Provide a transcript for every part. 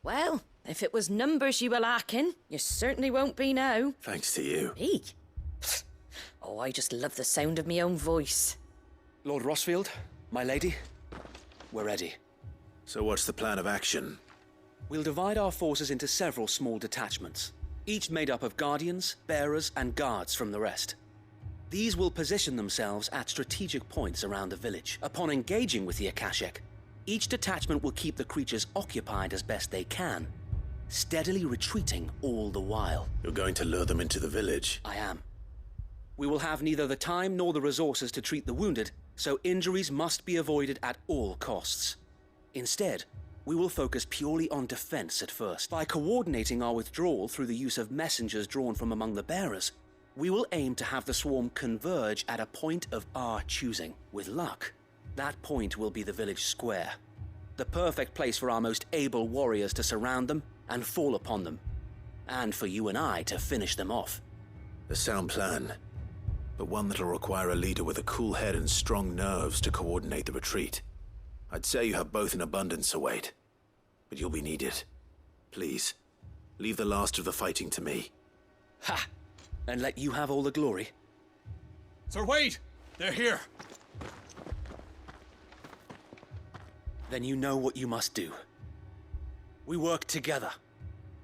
Well, if it was numbers you were lacking, you certainly won't be now. Thanks to you. Me? Oh, I just love the sound of my own voice. Lord Rosfield, my lady, we're ready. So what's the plan of action? We'll divide our forces into several small detachments, each made up of guardians, bearers, and guards from the rest. These will position themselves at strategic points around the village. Upon engaging with the Akashic, each detachment will keep the creatures occupied as best they can, steadily retreating all the while. You're going to lure them into the village? I am. We will have neither the time nor the resources to treat the wounded, so injuries must be avoided at all costs. Instead, we will focus purely on defense at first. By coordinating our withdrawal through the use of messengers drawn from among the bearers, we will aim to have the swarm converge at a point of our choosing. With luck, that point will be the village square, the perfect place for our most able warriors to surround them and fall upon them, and for you and I to finish them off. A sound plan, but one that'll require a leader with a cool head and strong nerves to coordinate the retreat. I'd say you have both in abundance, Sir Wade, but you'll be needed. Please, leave the last of the fighting to me. Ha! And let you have all the glory. Sir Wade! They're here! Then you know what you must do. We work together,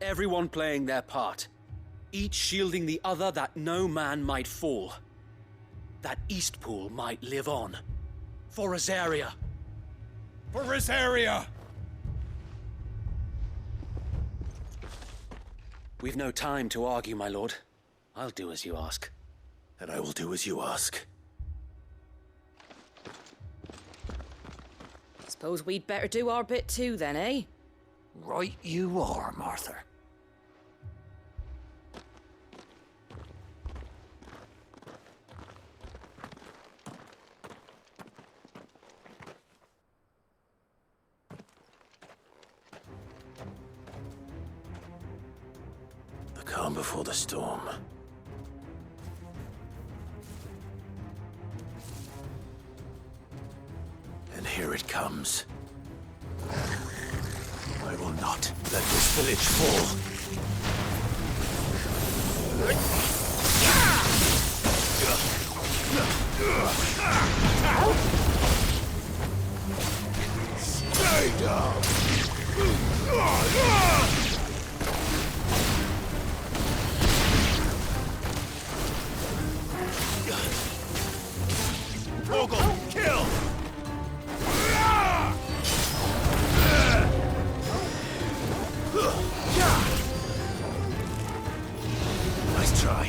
everyone playing their part, each shielding the other that no man might fall, that Eastpool might live on. For Rosaria! For Rosaria! We've no time to argue, my lord. I'll do as you ask. And I will do as you ask. Suppose we'd better do our bit too then, eh? Right you are, Martha. The calm before the storm. And here it comes. I will not let this village fall. Stay down! Vogel, kill! Nice try.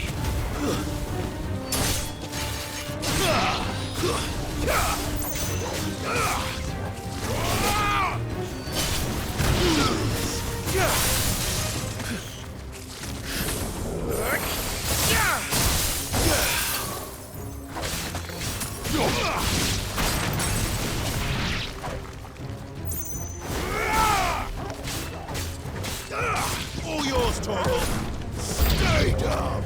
All yours, Torgal. Stay down.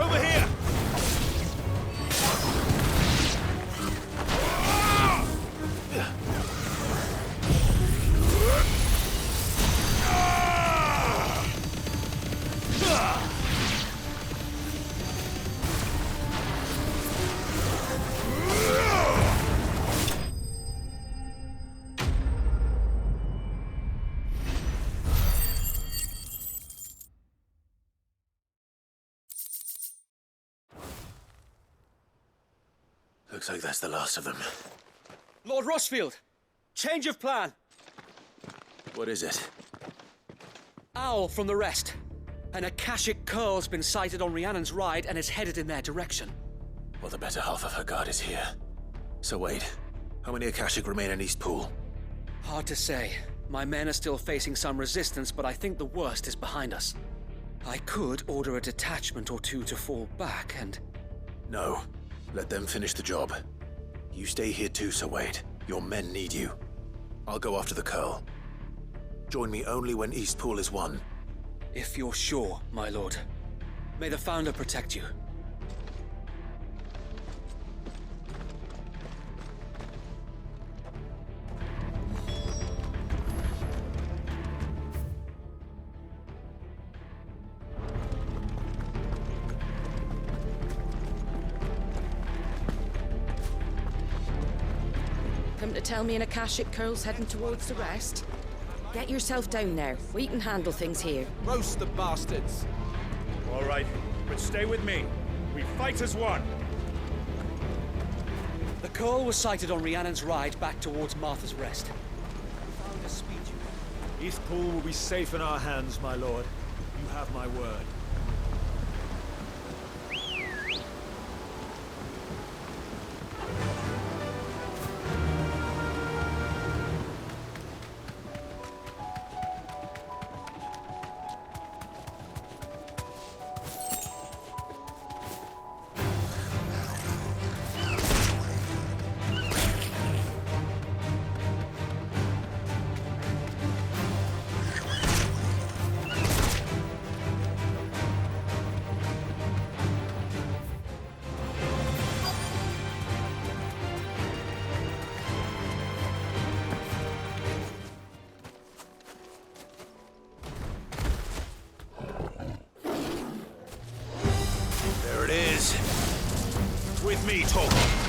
Over here. Looks like that's the last of them. Lord Rosfield! Change of plan! What is it? Owl from the rest. An Akashic curl's been sighted on Rhiannon's ride and is headed in their direction. Well, the better half of her guard is here. So wait, how many Akashic remain in Eastpool? Hard to say. My men are still facing some resistance, but I think the worst is behind us. I could order a detachment or two to fall back and... No. Let them finish the job. You stay here too, Sir Wade. Your men need you. I'll go after the Curl. Join me only when Eastpool is won. If you're sure, my lord. May the Founder protect you. Come to tell me an Akashic Curl's heading towards the rest? Get yourself down there. We can handle things here. Roast the bastards. All right, but stay with me. We fight as one. The Curl was sighted on Rhiannon's ride back towards Martha's Rest. The Founder's speed you. Eastpool will be safe in our hands, my lord. You have my word. There it is. With me, Torgal.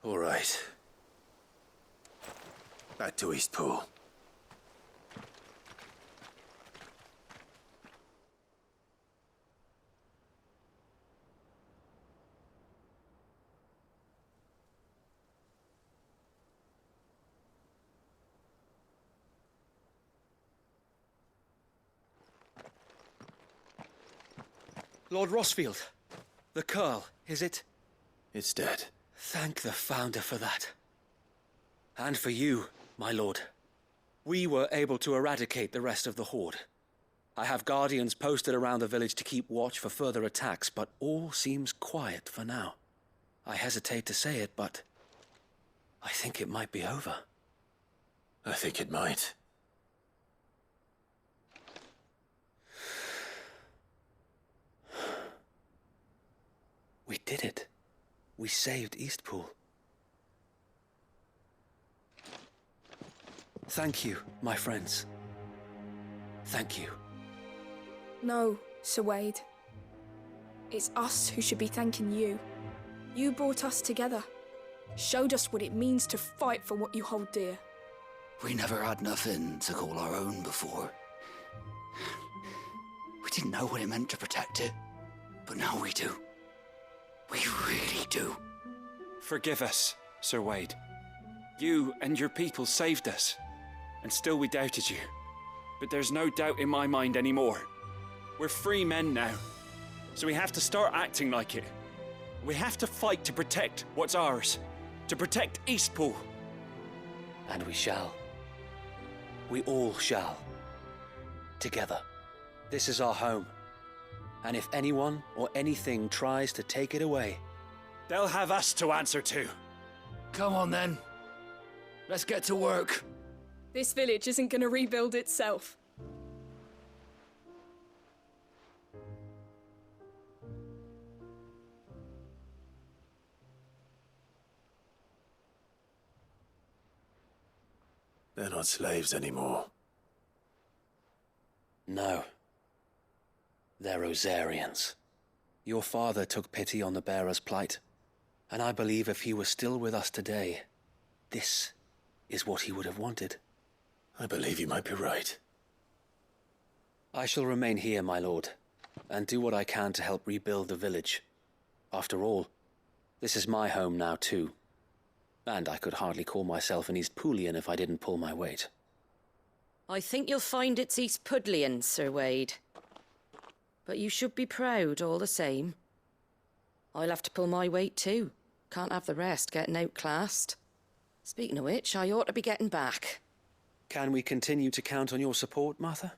All right. Back to Eastpool. Lord Rossfield, the Curl, is it? It's dead. Thank the Founder for that. And for you, my lord. We were able to eradicate the rest of the Horde. I have guardians posted around the village to keep watch for further attacks, but all seems quiet for now. I hesitate to say it, but I think it might be over. I think it might. We did it. We saved Eastpool. Thank you, my friends. Thank you. No, Sir Wade. It's us who should be thanking you. You brought us together. Showed us what it means to fight for what you hold dear. We never had nothing to call our own before. We didn't know what it meant to protect it, but now we do. We really do. Forgive us, Sir Wade. You and your people saved us, and still we doubted you. but there's no doubt in my mind anymore. We're free men now, so we have to start acting like it. We have to fight to protect what's ours, to protect Eastpool. And we shall. We all shall. Together. This is our home. And if anyone or anything tries to take it away, they'll have us to answer to. Come on then. Let's get to work. This village isn't gonna rebuild itself. They're not slaves anymore. no. They're Rosarians. Your father took pity on the bearer's plight, and I believe if he were still with us today, this is what he would have wanted. I believe you might be right. I shall remain here, my lord, and do what I can to help rebuild the village. After all, this is my home now too, and I could hardly call myself an Eastpoolian if I didn't pull my weight. I think you'll find it's East Pudlian, Sir Wade. But you should be proud all the same. I'll have to pull my weight too. Can't have the rest getting outclassed. Speaking of which, I ought to be getting back. Can we continue to count on your support, Martha?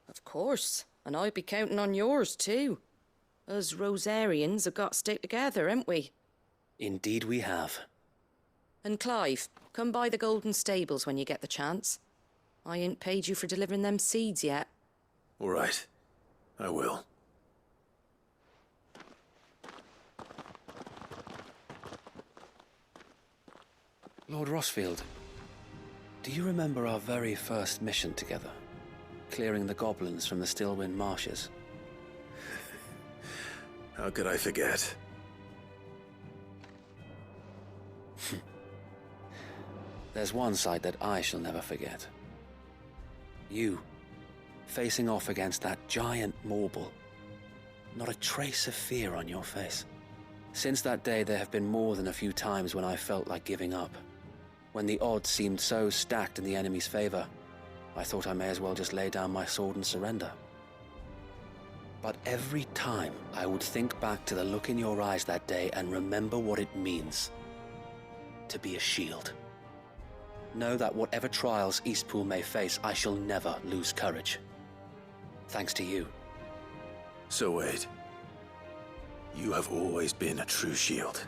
Of course, and I'd be counting on yours too. Us Rosarians have got to stick together, haven't we? Indeed we have. And Clive, come by the Golden Stables when you get the chance. I ain't paid you for delivering them seeds yet. All right. I will. Lord Rossfield, do you remember our very first mission together? Clearing the goblins from the Stillwind Marshes? How could I forget? There's one sight that I shall never forget. You, facing off against that giant Morble. Not a trace of fear on your face. Since that day, there have been more than a few times when I felt like giving up. When the odds seemed so stacked in the enemy's favor, I thought I may as well just lay down my sword and surrender. But every time, I would think back to the look in your eyes that day and remember what it means to be a shield. Know that whatever trials Eastpool may face, I shall never lose courage. Thanks to you. So Wade, you have always been a true shield.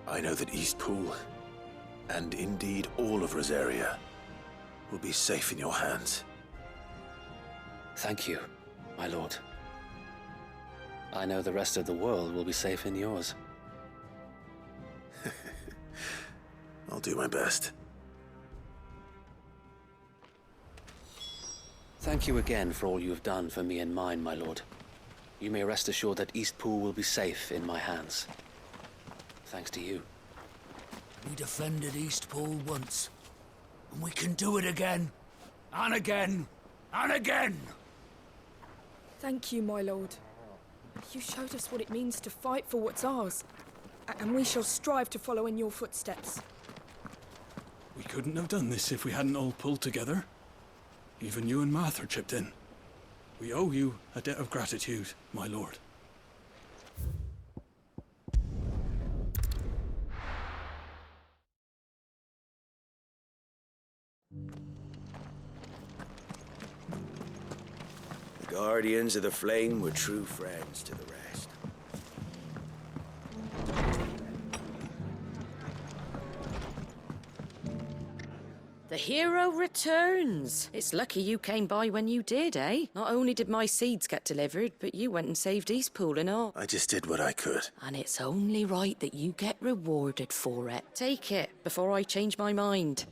I know that Eastpool, and indeed all of Rosaria, will be safe in your hands. Thank you, my lord. I know the rest of the world will be safe in yours. I'll do my best. Thank you again for all you have done for me and mine, my lord. You may rest assured that Eastpool will be safe in my hands. Thanks to you. We defended Eastpool once, and we can do it again, and again, and again! Thank you, my lord. You showed us what it means to fight for what's ours, and we shall strive to follow in your footsteps. We couldn't have done this if we hadn't all pulled together. Even you and Martha chipped in. We owe you a debt of gratitude, my lord. The Guardians of the Flame were true friends to the rest. The hero returns. It's lucky you came by when you did, eh? Not only did my seeds get delivered, but you went and saved Eastpool and all. I just did what I could. And it's only right that you get rewarded for it. Take it before I change my mind.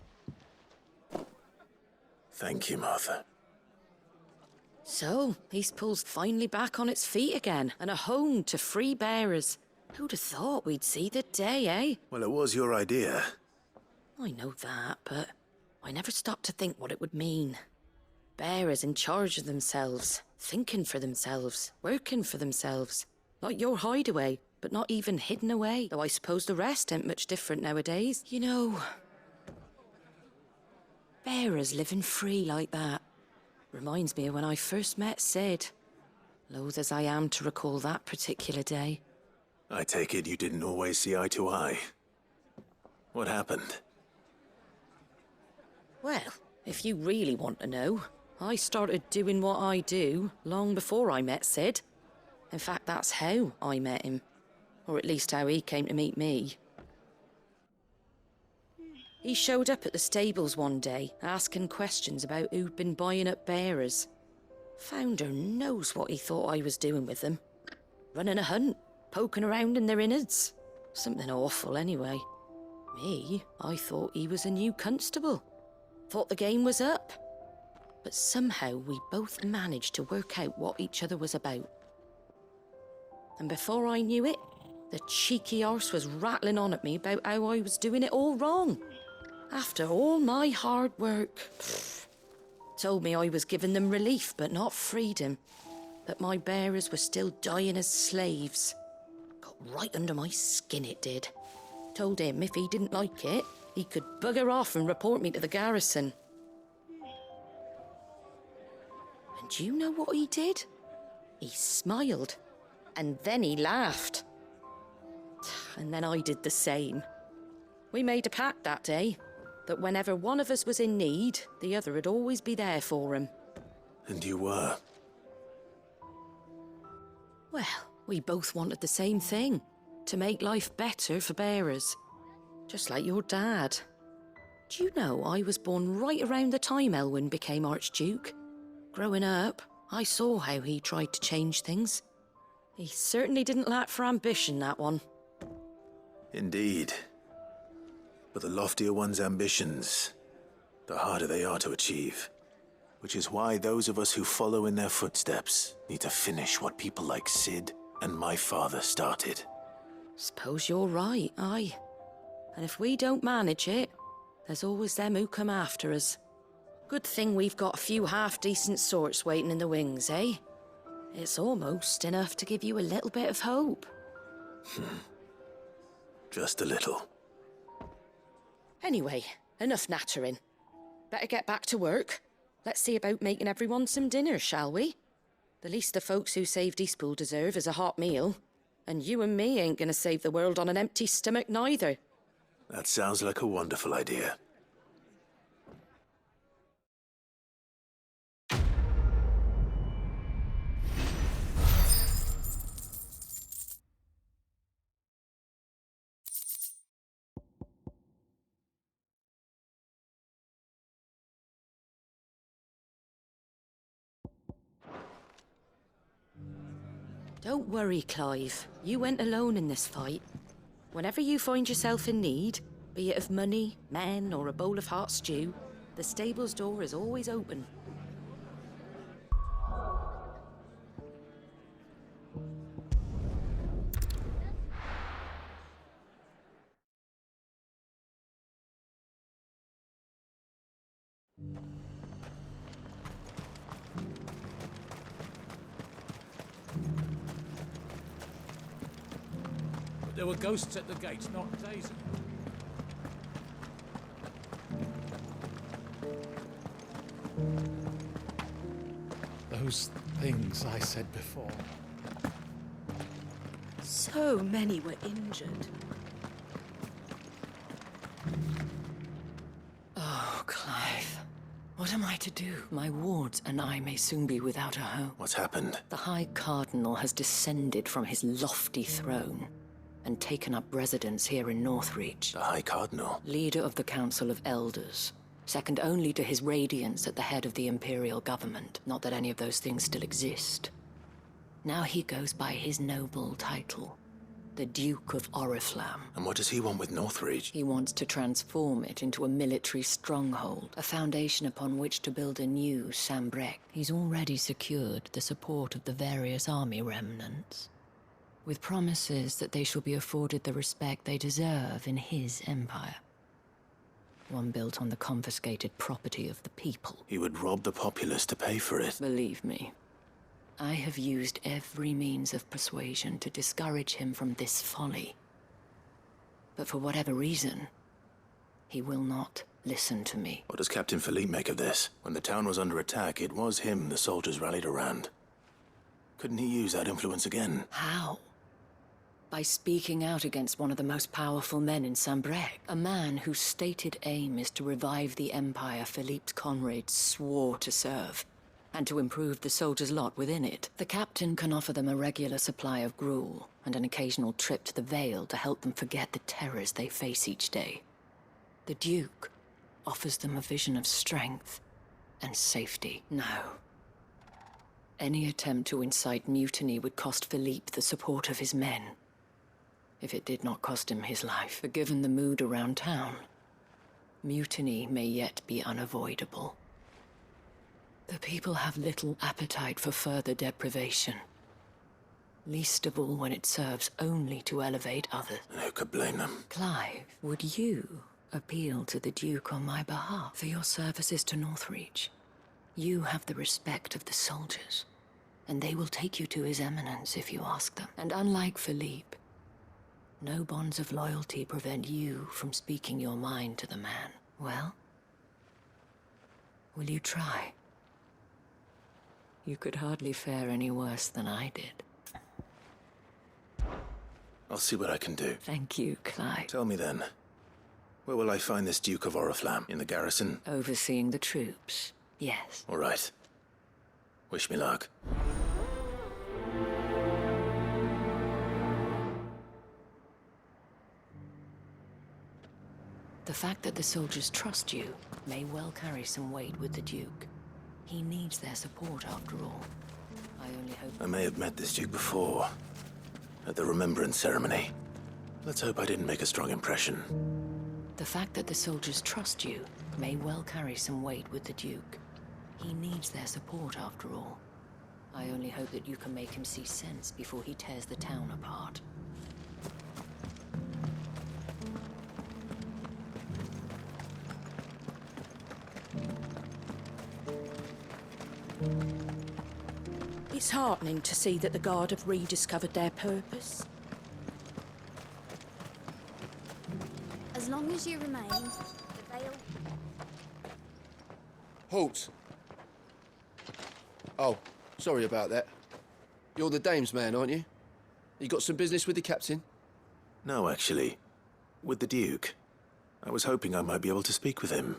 Thank you, Martha. So, Eastpool's finally back on its feet again, and a home to free bearers. Who'd have thought we'd see the day, eh? Well, it was your idea. I know that, but I never stopped to think what it would mean. Bearers in charge of themselves, thinking for themselves, working for themselves. Like your hideaway, but not even hidden away. Though I suppose the rest ain't much different nowadays. You know, Bearers living free like that. Reminds me of when I first met Sid. Loath as I am to recall that particular day. I take it you didn't always see eye to eye. What happened? Well, if you really want to know, I started doing what I do long before I met Sid. In fact, that's how I met him. Or at least how he came to meet me. He showed up at the stables one day, asking questions about who'd been buying up bearers. Founder knows what he thought I was doing with them. Running a hunt, poking around in their innards. Something awful, anyway. Me, I thought he was a new constable. Thought the game was up. But somehow we both managed to work out what each other was about. And before I knew it, the cheeky arse was rattling on at me about how I was doing it all wrong. After all my hard work. Told me I was giving them relief, but not freedom. That my bearers were still dying as slaves. Got right under my skin, it did. Told him if he didn't like it, he could bugger off and report me to the garrison. And do you know what he did? He smiled. And then he laughed. And then I did the same. We made a pact that day, that whenever one of us was in need, the other would always be there for him. And you were? Well, we both wanted the same thing. To make life better for bearers. Just like your dad. Do you know I was born right around the time Elwyn became Archduke? Growing up, I saw how he tried to change things. He certainly didn't lack for ambition, that one. Indeed. But the loftier one's ambitions, the harder they are to achieve. Which is why those of us who follow in their footsteps need to finish what people like Sid and my father started. Suppose you're right, aye. And if we don't manage it, there's always them who come after us. Good thing we've got a few half-decent sorts waiting in the wings, eh? It's almost enough to give you a little bit of hope. Just a little. Anyway, enough nattering. Better get back to work. Let's see about making everyone some dinner, shall we? The least the folks who saved Eastpool deserve is a hot meal. And you and me ain't gonna save the world on an empty stomach neither. That sounds like a wonderful idea. Don't worry, Clive. You went alone in this fight. Whenever you find yourself in need, be it of money, men, or a bowl of hot stew, the stable's door is always open. There were ghosts at the gate not days ago. Those things I said before. So many were injured. Oh, Clive. What am I to do? My wards and I may soon be without a home. What's happened? The High Cardinal has descended from his lofty throne and taken up residence here in Northreach. The High Cardinal? Leader of the Council of Elders. Second only to his Radiance at the head of the Imperial government. Not that any of those things still exist. Now he goes by his noble title. The Duke of Oriflamme. And what does he want with Northreach? He wants to transform it into a military stronghold. A foundation upon which to build a new Sambrec. He's already secured the support of the various army remnants, with promises that they shall be afforded the respect they deserve in his empire. One built on the confiscated property of the people. He would rob the populace to pay for it. Believe me, I have used every means of persuasion to discourage him from this folly. But for whatever reason, He will not listen to me. What does Captain Philippe make of this? When the town was under attack, it was him the soldiers rallied around. Couldn't he use that influence again? How? By speaking out against one of the most powerful men in Sambrec. A man whose stated aim is to revive the empire Philippe's comrades swore to serve, and to improve the soldiers' lot within it. The captain can offer them a regular supply of gruel, and an occasional trip to the Vale to help them forget the terrors they face each day. The Duke offers them a vision of strength and safety. No. Any attempt to incite mutiny would cost Philippe the support of his men. If it did not cost him his life. But given the mood around town, mutiny may yet be unavoidable. The people have little appetite for further deprivation. Least of all when it serves only to elevate others. Who could blame them? Clive, would you appeal to the Duke on my behalf for your services to Northreach? You have the respect of the soldiers, and they will take you to His Eminence if you ask them. And unlike Philippe, no bonds of loyalty prevent you from speaking your mind to the man. Well, will you try? You could hardly fare any worse than I did. I'll see what I can do. Thank you, Clive. Tell me then, where will I find this Duke of Oriflamme? In the garrison? Overseeing the troops, yes. All right. Wish me luck. The fact that the soldiers trust you may well carry some weight with the Duke. He needs their support after all. I only hope... I may have met this Duke before, at the Remembrance Ceremony. Let's hope I didn't make a strong impression. The fact that the soldiers trust you may well carry some weight with the Duke. He needs their support after all. I only hope that you can make him see sense before he tears the town apart. It's heartening to see that the Guard have rediscovered their purpose. As long as you remain, the Vale... Halt! Oh, sorry about that. You're the dame's man, aren't you? You got some business with the captain? No, actually. With the Duke. I was hoping I might be able to speak with him.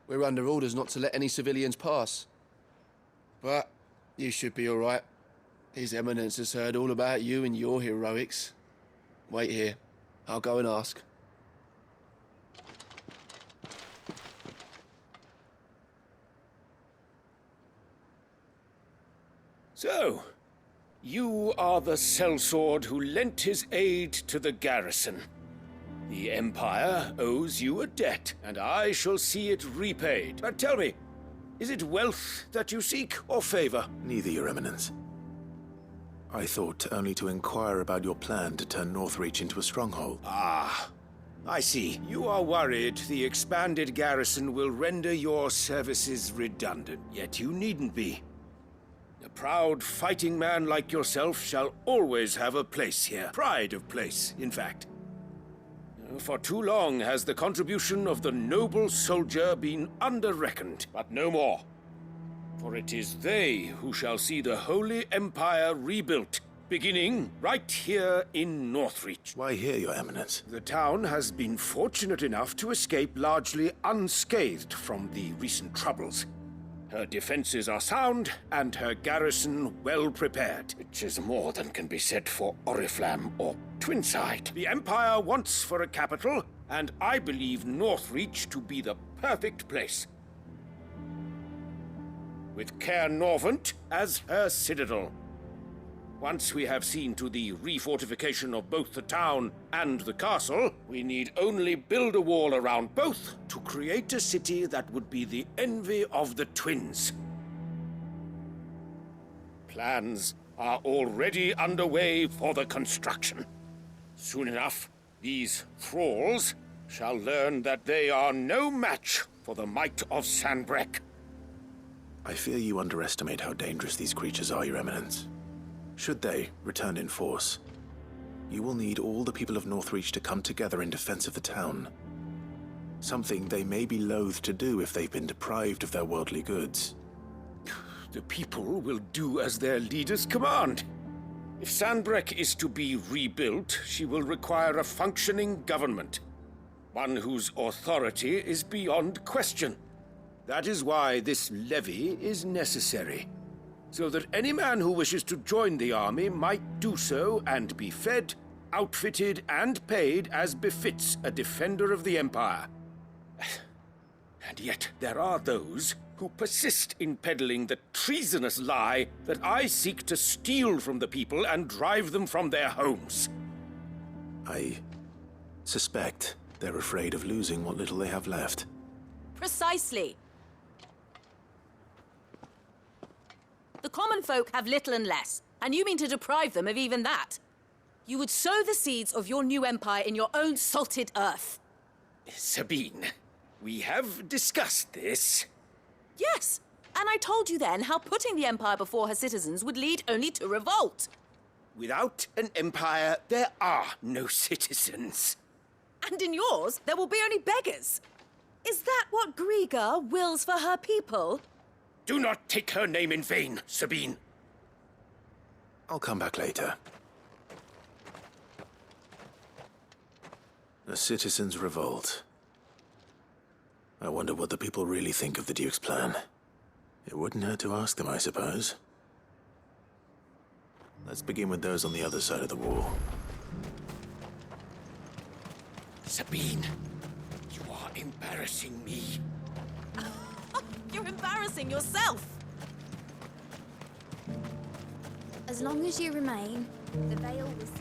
We're under orders not to let any civilians pass. But you should be all right. His Eminence has heard all about you and your heroics. Wait here. I'll go and ask. So, you are the sellsword who lent his aid to the garrison. The Empire owes you a debt, and I shall see it repaid. But tell me, is it wealth that you seek, or favor? Neither, Your Eminence. I thought only to inquire about your plan to turn Northreach into a stronghold. Ah, I see. You are worried the expanded garrison will render your services redundant, yet you needn't be. A proud fighting man like yourself shall always have a place here. Pride of place, in fact. For too long has the contribution of the noble soldier been under-reckoned, but no more. For it is they who shall see the Holy Empire rebuilt, beginning right here in Northreach. Why here, Your Eminence? The town has been fortunate enough to escape largely unscathed from the recent troubles. Her defenses are sound, and her garrison well prepared, which is more than can be said for Oriflamme or Twinside. The Empire wants for a capital, and I believe Northreach to be the perfect place. With Caer Norvent as her citadel. Once we have seen to the refortification of both the town and the castle, we need only build a wall around both to create a city that would be the envy of the twins. Plans are already underway for the construction. Soon enough, these thralls shall learn that they are no match for the might of Sanbreque. I fear you underestimate how dangerous these creatures are, Your Eminence. Should they return in force, you will need all the people of Northreach to come together in defense of the town. Something they may be loath to do if they've been deprived of their worldly goods. The people will do as their leaders command. If Sandbreck is to be rebuilt, she will require a functioning government. One whose authority is beyond question. That is why this levy is necessary. So that any man who wishes to join the army might do so and be fed, outfitted, and paid as befits a defender of the Empire. And yet there are those who persist in peddling the treasonous lie that I seek to steal from the people and drive them from their homes. I suspect they're afraid of losing what little they have left. Precisely. The common folk have little and less, and you mean to deprive them of even that. You would sow the seeds of your new empire in your own salted earth. Sabine, we have discussed this. Yes, and I told you then how putting the empire before her citizens would lead only to revolt. Without an empire, there are no citizens. And in yours, there will be only beggars. Is that what Griga wills for her people? Do not take her name in vain, Sabine. I'll come back later. A citizens' revolt. I wonder what the people really think of the Duke's plan. It wouldn't hurt to ask them, I suppose. Let's begin with those on the other side of the wall. Sabine, you are embarrassing me. You're embarrassing yourself. As long as you remain, the veil will cease.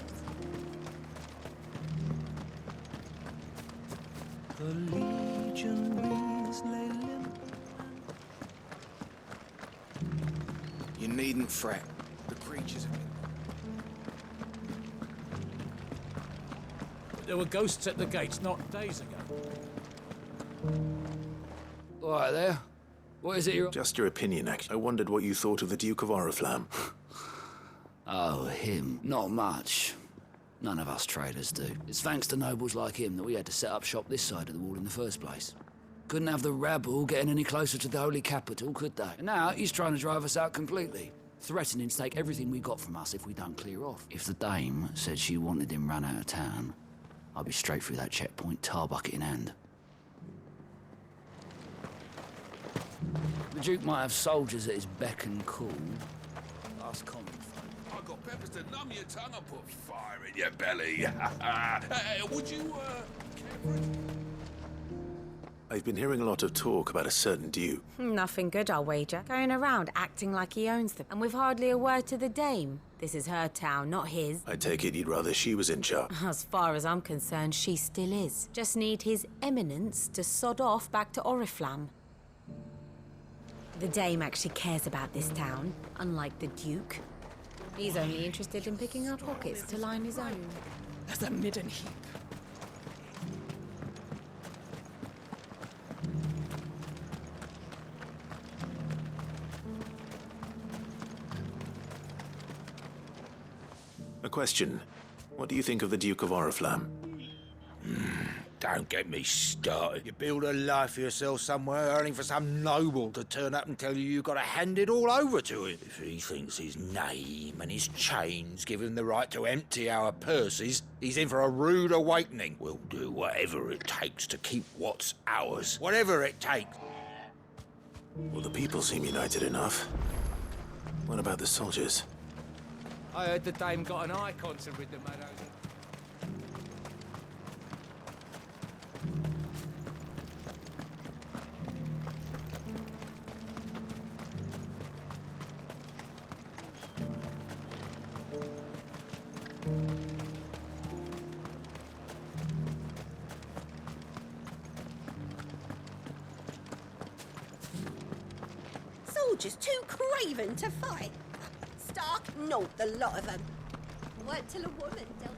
The Legion breathes lay limp. You needn't fret. The creatures have been... There were ghosts at the gates not days ago. All right there. What is it you're... Just your opinion, actually. I wondered what you thought of the Duke of Oriflamme. Oh, him. Not much. None of us traders do. It's thanks to nobles like him that we had to set up shop this side of the wall in the first place. Couldn't have the rabble getting any closer to the holy capital, could they? And now he's trying to drive us out completely, threatening to take everything we got from us if we don't clear off. If the dame said she wanted him run out of town, I'd be straight through that checkpoint, tar bucket in hand. The Duke might have soldiers at his beck and call. Us common folk. I got peppers to numb your tongue and put fire in your belly. Would you, care for it? I've been hearing a lot of talk about a certain Duke. Nothing good, I'll wager. Going around acting like he owns them. And with hardly a word to the dame. This is her town, not his. I take it you'd rather she was in charge. As far as I'm concerned, she still is. Just need his eminence to sod off back to Oriflamme. The dame actually cares about this town, unlike the Duke. He's only interested in picking our pockets to line his own. As a midden heap. A question. What do you think of the Duke of Oriflamme? Don't get me started. You build a life for yourself somewhere, earning for some noble to turn up and tell you you've got to hand it all over to him. If he thinks his name and his chains give him the right to empty our purses, he's in for a rude awakening. We'll do whatever it takes to keep what's ours. Whatever it takes. Well, the people seem united enough. What about the soldiers? I heard the dame got an icon to rid the meadows. Soldiers too craven to fight. Stark naught, the lot of them. Work till a woman dealt.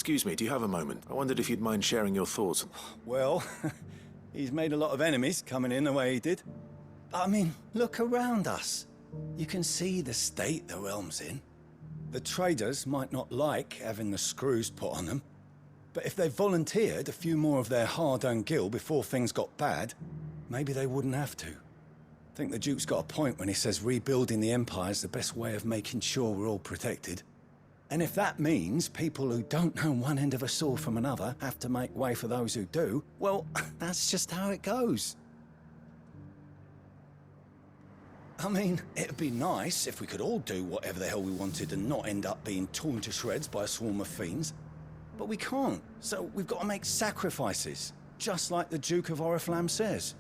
Excuse me, do you have a moment? I wondered if you'd mind sharing your thoughts. Well, he's made a lot of enemies coming in the way he did. I mean, look around us. You can see the state the realm's in. The traders might not like having the screws put on them, but if they volunteered a few more of their hard-earned gil before things got bad, maybe they wouldn't have to. I think the Duke's got a point when he says rebuilding the Empire's the best way of making sure we're all protected. And if that means people who don't know one end of a sword from another have to make way for those who do, well, that's just how it goes. I mean, it'd be nice if we could all do whatever the hell we wanted and not end up being torn to shreds by a swarm of fiends. But we can't, so we've got to make sacrifices, just like the Duke of Oriflamme says.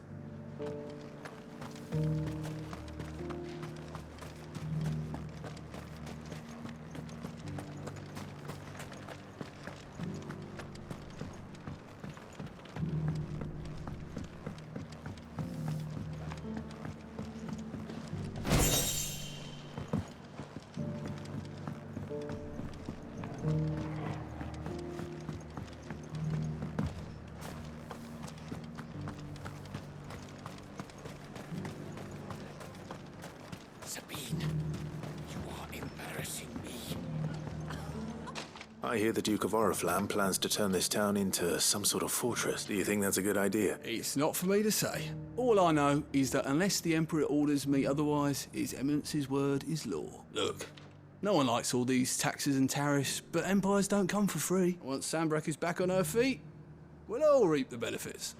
I hear the Duke of Oriflamme plans to turn this town into some sort of fortress. Do you think that's a good idea? It's not for me to say. All I know is that unless the Emperor orders me otherwise, His Eminence's word is law. Look, no one likes all these taxes and tariffs, but empires don't come for free. Once Sandbreck is back on her feet, we'll all reap the benefits.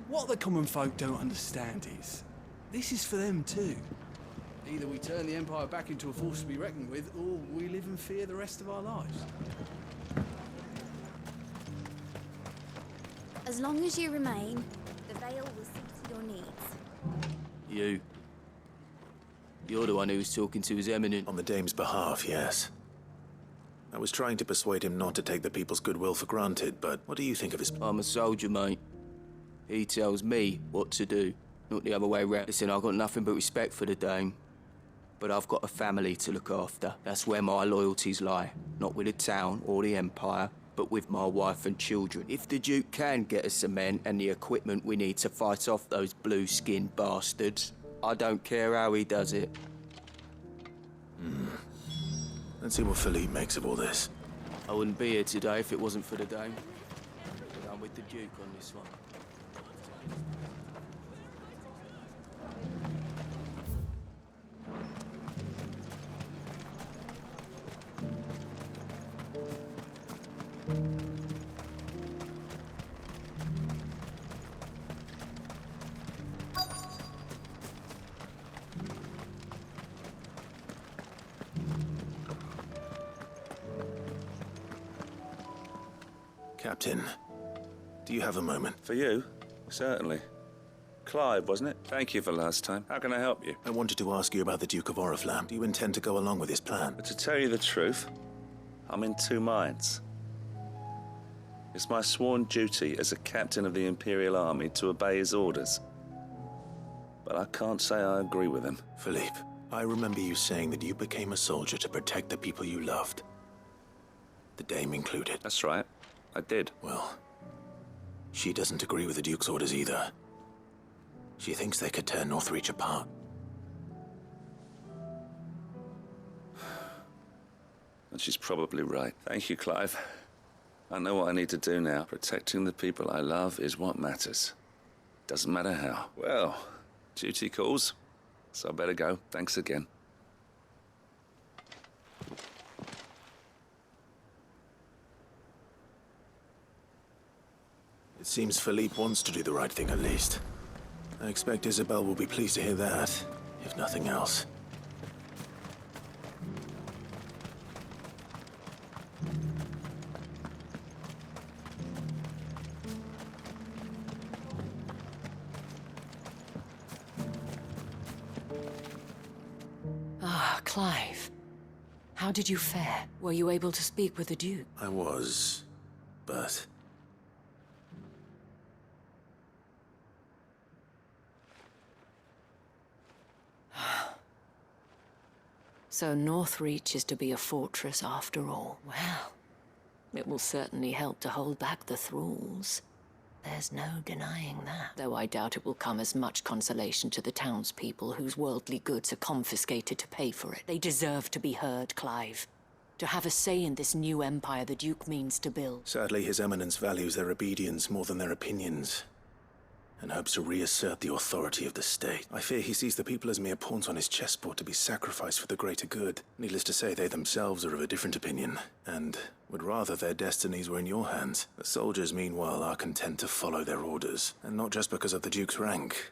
What the common folk don't understand is, this is for them too. Either we turn the Empire back into a force to be reckoned with, or we live in fear the rest of our lives. As long as you remain, the Veil will see to your needs. You're the one who was talking to His Eminence. On the Dame's behalf, yes. I was trying to persuade him not to take the people's goodwill for granted, but what do you think of his... I'm a soldier, mate. He tells me what to do, not the other way round. Listen, I've got nothing but respect for the Dame. But I've got a family to look after. That's where my loyalties lie. Not with the town or the Empire, but with my wife and children. If the Duke can get us the men and the equipment we need to fight off those blue-skinned bastards, I don't care how he does it. Let's see what Philippe makes of all this. I wouldn't be here today if it wasn't for the Dame. But I'm with the Duke on this one. Captain, do you have a moment? For you? Certainly. Clive, wasn't it? Thank you for last time. How can I help you? I wanted to ask you about the Duke of Oriflamme. Do you intend to go along with his plan? But to tell you the truth, I'm in two minds. It's my sworn duty as a captain of the Imperial Army to obey his orders. But I can't say I agree with him. Philippe, I remember you saying that you became a soldier to protect the people you loved. The Dame included. That's right. I did. Well, she doesn't agree with the Duke's orders either. She thinks they could tear Northreach apart. And she's probably right. Thank you, Clive. I know what I need to do now. Protecting the people I love is what matters. Doesn't matter how. Well, duty calls, so I better go. Thanks again. It seems Philippe wants to do the right thing at least. I expect Isabel will be pleased to hear that, if nothing else. Ah, Clive. How did you fare? Were you able to speak with the Duke? I was, but... So Northreach is to be a fortress after all. Well, It will certainly help to hold back the thralls. There's no denying that. Though I doubt it will come as much consolation to the townspeople whose worldly goods are confiscated to pay for it. They deserve to be heard, Clive. To have a say in this new empire the Duke means to build. Sadly, His Eminence values their obedience more than their opinions, and hopes to reassert the authority of the state. I fear he sees the people as mere pawns on his chessboard to be sacrificed for the greater good. Needless to say, they themselves are of a different opinion, and would rather their destinies were in your hands. The soldiers, meanwhile, are content to follow their orders, and not just because of the Duke's rank,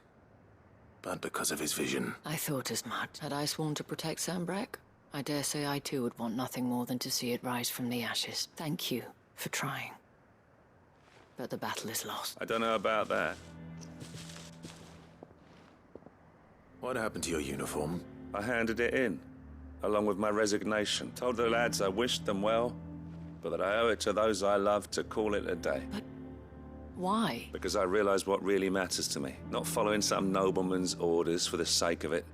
but because of his vision. I thought as much. Had I sworn to protect Sambrek, I dare say I too would want nothing more than to see it rise from the ashes. Thank you for trying. But the battle is lost. I don't know about that. What happened to your uniform? I handed it in, along with my resignation. Told the lads I wished them well, but that I owe it to those I love to call it a day. But why? Because I realized what really matters to me. Not following some nobleman's orders for the sake of it,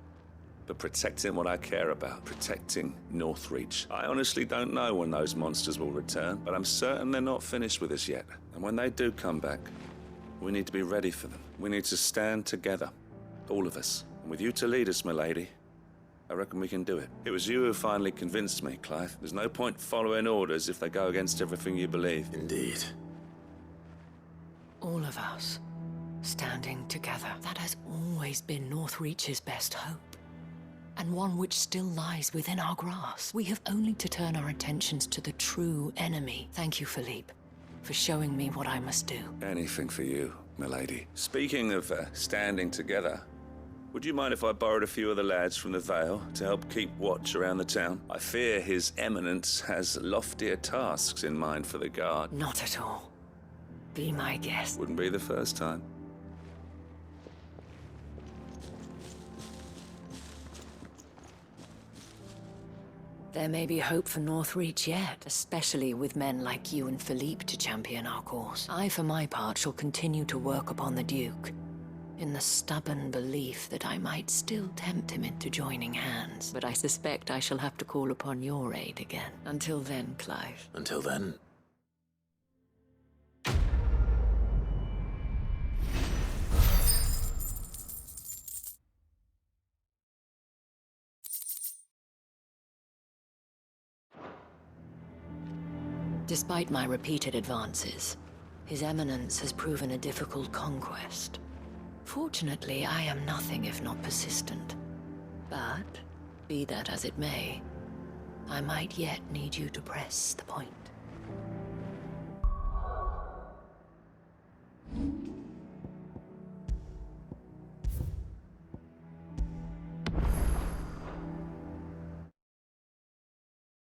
but protecting what I care about. Protecting Northreach. I honestly don't know when those monsters will return, but I'm certain they're not finished with us yet. And when they do come back, we need to be ready for them. We need to stand together. All of us. And with you to lead us, milady, I reckon we can do it. It was you who finally convinced me, Clive. There's no point following orders if they go against everything you believe. Indeed. All of us, standing together. That has always been Northreach's best hope. And one which still lies within our grasp. We have only to turn our attentions to the true enemy. Thank you, Philippe, for showing me what I must do. Anything for you, milady. Speaking of standing together, would you mind if I borrowed a few of the lads from the Vale to help keep watch around the town? I fear His Eminence has loftier tasks in mind for the guard. Not at all. Be my guest. Wouldn't be the first time. There may be hope for Northreach yet, especially with men like you and Philippe to champion our cause. I, for my part, shall continue to work upon the Duke, in the stubborn belief that I might still tempt him into joining hands. But I suspect I shall have to call upon your aid again. Until then, Clive. Until then? Despite my repeated advances, His Eminence has proven a difficult conquest. Fortunately, I am nothing if not persistent. But, be that as it may, I might yet need you to press the point.